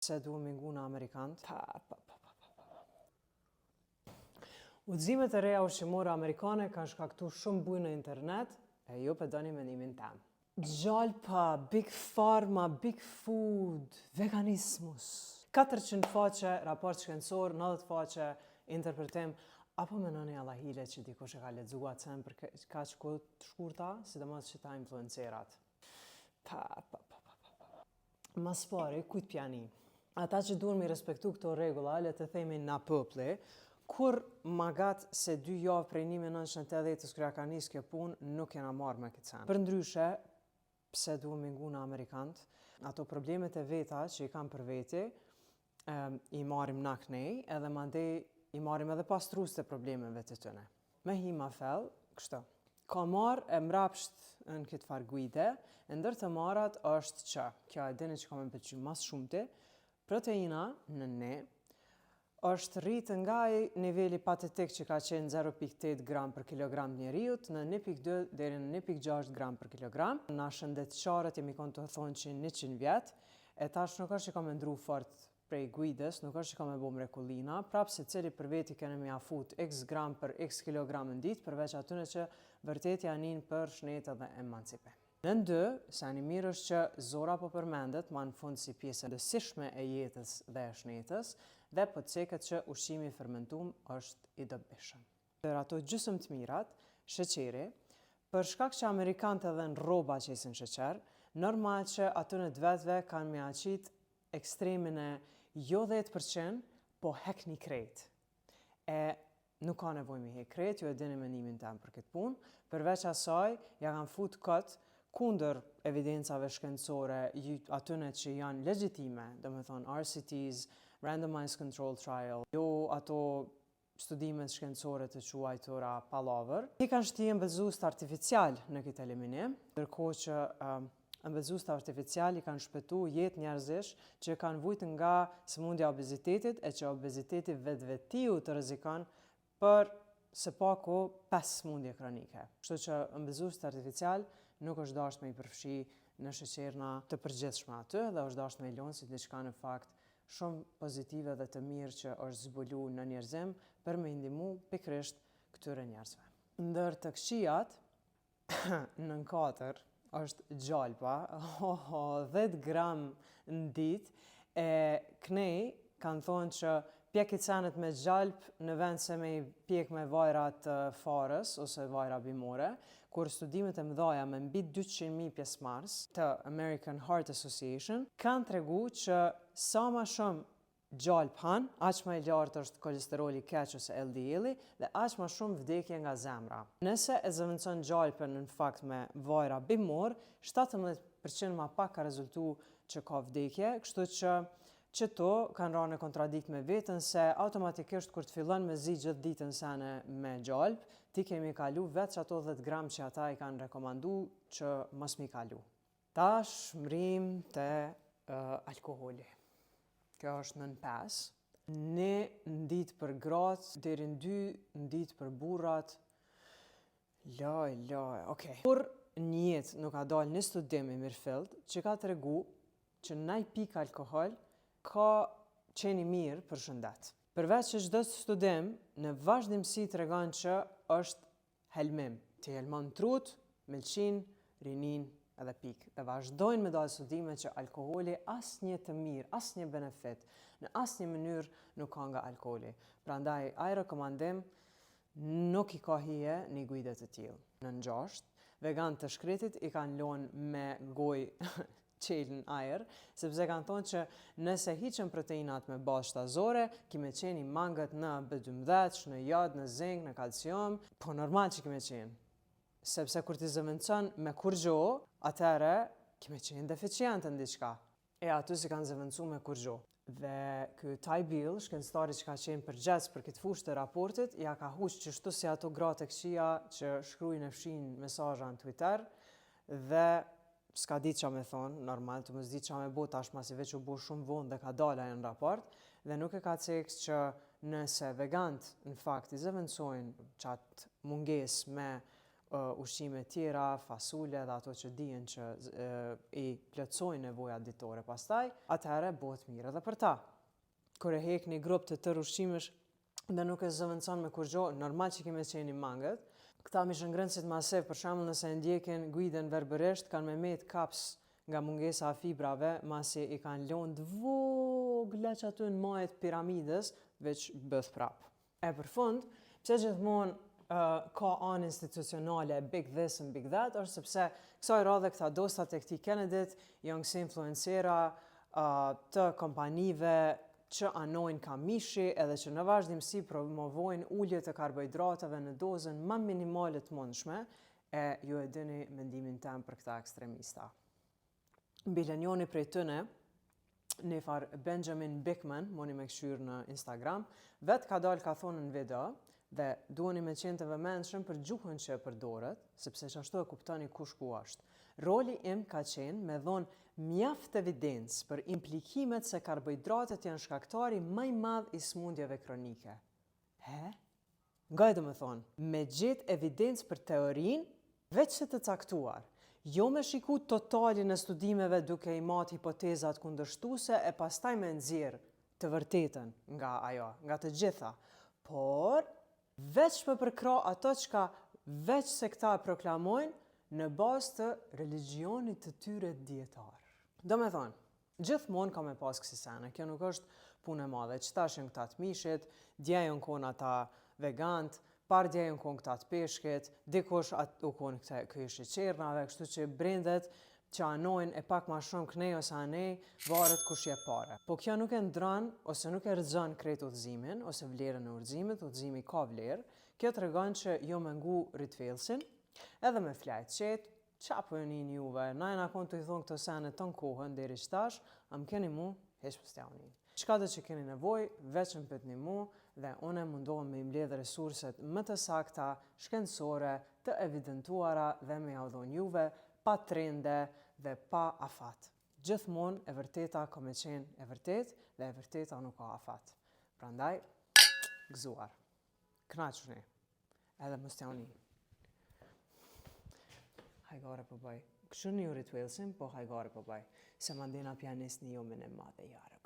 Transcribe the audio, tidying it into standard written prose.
Se duhem mingu në Amerikanët. Udhëzimet e reja ushqimore amerikane kanë shkaktu shumë bujë në internet, e ju për doni mendimin tem. Gjalpa, Big Pharma, Big Food, veganismus. 400 faqe, raport shkencor, 90 faqe, interpretim, apo menoni Allahile që dikush e ka lexuar sen për ka kohë të shkurta, sidomos që ta influencerat. Mas pari, kujt pjani? Ata që duhen mi respektu këto regula, le të themi na populli, kur magat se 2 javë prej 1980-s kërja ka nis kjo punë, nuk jena marrë me këtë sen. Për ndryshe, pse duhem mingu në Amerikanët, ato problemet e veta që i kam për veti, i marim na knej, edhe mandej i marim edhe pastrus të problemeve të tëne. Me hima fell, kështu. Ka marrë e mrapsht në këtë farë guide, ndër të marrat është që, kjo e dini që ka me pëlqy mas shumëti, proteina në ne është rritë nga niveli patetik që ka qenë 0,8 gram për kilogram njeriut në 1,2 deri në 1,6 gram për kilogram. Na shëndetëqarët jemi konë të thonë që 100 vjetë, e tash nuk është që ka me ndru fort prej guides, nuk është që ka me bo mrekullina, prapë se cili për veti kene me afut x gram për x kilogram në ditë, përveç atyne që vërtet janin për shnetë dhe emancipe. Në ndë, sa një mirë është që zora po përmendet, ma në fund si pjesë dësishme e jetës dhe e shnetës, dhe po të ceket që ushqimi fermentum është i dobishëm. Për ato gjysëm të mirat, sheqeri, për shkak që Amerikanët edhe në roba që isin sheqer, normal që atyne të vetëve kanë me aqit ekstremin e jo 10%, po hek një krejt. E nuk ka nevoj me hek krejt, ju e dini mendimin tem për këtë punë, përveç asaj, ja kanë fut këtë kundër evidencave shkencore, atyne që janë legjitime, dhe me thonë RCTs, Randomized Control Trial, jo ato studimet shkencore të quajtura palaver. I kanë shtije mbëzust artificial në këtë eliminim, ndërkohë që mbëzust artificial i kanë shpëtu jetë njerëzish që kanë vujt nga sëmundja obezitetit e që obeziteti vetë-vetiu të rrezikon për së paku 5 sëmundje kronike. Kështu që mbëzust artificial nuk është dashur me i përfshi në sheqerna të përgjithshme aty dhe është dashur me i lënë si diçka në fakt shumë pozitive dhe të mirë që është zbulu në njerëzim për me ndihmu pikërisht këtyre njerëzve. Ndër të këqijat, nën 4 është gjalpa, 10 gram në ditë, e knej kanë thonë që pjekit senet me gjalp në vend se me i pjek me vajrat farës ose vajra bimore, kur studimet e mdhaja me mbi 200.000 pjesëmarrës të American Heart Association kanë tregu që sa ma shumë gjalp han, aq ma i lartë është kolesteroli keq ose LDL-i dhe aq ma shumë vdekje nga zemra. Nëse e zëvendëson gjalpën në fakt me vajra bimor, 17% ma pak ka rezultu që ka vdekje, kështu që to kanë ra në kontradikt me vetën se automatikisht kur të fillon me zi gjithë ditën sene me gjalp, ti kemi kalu veç ato 10 gram që ata i kanë rekomandu që mos mi kalu. Tash mrim të alkoholi. Kjo është nën 5. 1 në ditë për gratë, deri në 2 në ditë për burrat. Loj, okej. Kur një jetë nuk ka dalë një studim i mirëfillt që ka tregu që naj pik alkohol ka qeni mirë për shëndet. Përveç që çdo studim në vazhdimsi tregon që është helmim. Ti helmon trut, melçin, rinin edhe pik. Dhe vazhdojnë me dalë studime që alkoholi asnjë të mirë, asnjë benefit, në asnjë mënyrë nuk ka nga alkoholi. Prandaj ai rekomandim nuk i ka hije një guide të tillë. Në 6, vegan të shkretit i kanë lënë me gojë qelën ajer, sepse kanë thonë që nëse hiqen proteinat me bazë shtazore, kime qeni mangët në B12, në jod, në zink, në kalcium, po normal që kime qenë. Sepse kur ti zëvendëson me kurgjo, atëre kime qenë deficient në diçka. E aty si kanë zëvendësu me kurgjo. Dhe ky Ty Beale, shkencëtari që ka qenë përgjegjës për këtë fushë të raportit, ja ka huq që shtu si ato gratë e këqija që shkrujnë e fshin mesazha në Twitter dhe s'ka ditë qa me thonë, normal, të mos ditë qa me bo, tash masi veç u bo shumë vonë dhe ka dala e në raport, dhe nuk e ka cekës që nëse vegant, në fakt, i zëvendësojnë qatë munges me ushqime tjera, fasule dhe ato që dihen që i plotësojnë nevojat ditore pastaj, atëherë bëhet mirë edhe për ta. Kur e hek një grup të tërë ushqimesh dhe nuk e zëvendëson me kurrë, normal që kemi qenë mangët. Këta mishëngrënësit masiv, për shembull, nëse ndjekin guiden verbërisht, kanë me met kaps nga mungesa e fibrave, masi i kanë lënë të vogla që aty në majët piramidës, veç bëth prap. E për fund, pse gjithmonë ka anë institucionale big this and big that, është sepse kësaj radhe këta dostat e këtij Kennedit janë si influencera të kompanive që anojnë kamishi edhe që në vazhdimsi promovojnë ulje të karbohidrateve në dozën më minimale të mundshme, e ju e dini mendimin tem për këta ekstremista. Mbile njoni prej tyne, nefar Benjamin Bickman, moni me këshyrë në Instagram, vetë ka dalë ka thonë në video, dhe duheni me qenë të vëmendshëm për gjuhën që e përdoret, sepse që ashtu e kuptoni kush ku është. Roli im ka qenë me dhonë mjaft evidencë për implikimet se karbohidratet janë shkaktari më i madh i smundjeve kronike. Nga e do me thonë, me gjetë evidencë për teorinë, veç se të caktuar, jo me shiku totalin e studimeve duke i matë hipotezat kundërshtuese e pastaj me nxjerr të vërtetën nga ajo, nga të gjitha, por veç me përkra ato çka veç se këta e proklamojnë në bazë të religionit të tyre dietar. Do me thonë, gjithmonë ka me pas kësi sene, kjo nuk është punë e madhe, qëta shën këta të mishit, djejon konë ata vegant, par djejon konë këta të peshkit, dikush u konë këta këjsh i qernave, kështu që brendet që anojnë e pak ma shumë kënej ose anej, varet kush je pare. Po kjo nuk e ndran, ose nuk e rëzën krejt udhëzimin, ose vlerën e udhëzimit, udhëzimi ka vlerë, kjo të regon që jo me ngu ritvelsin, edhe me flajt qetë, qa po e një juve, na e na konë të i thonë këto sene të në kohën, deri shtash, am keni mu, heq pëstja unë. Qka dhe që keni nevoj, veçën pët një mu, dhe une mundohem me imbledh resurset më të sakta, shkencore, të evidentuara dhe me jaudhon juve, pa trende dhe pa afat. Gjithmonë e vërteta ka me qenë e vërtet, dhe e vërteta nuk ka afat. Prandaj, gëzuar. Knaquni, edhe mëstja unë. Hajgare po bëj. Kështu një rituelsin, po hajgare po bëj. Se mandina pianist një jo me në madhe jarë.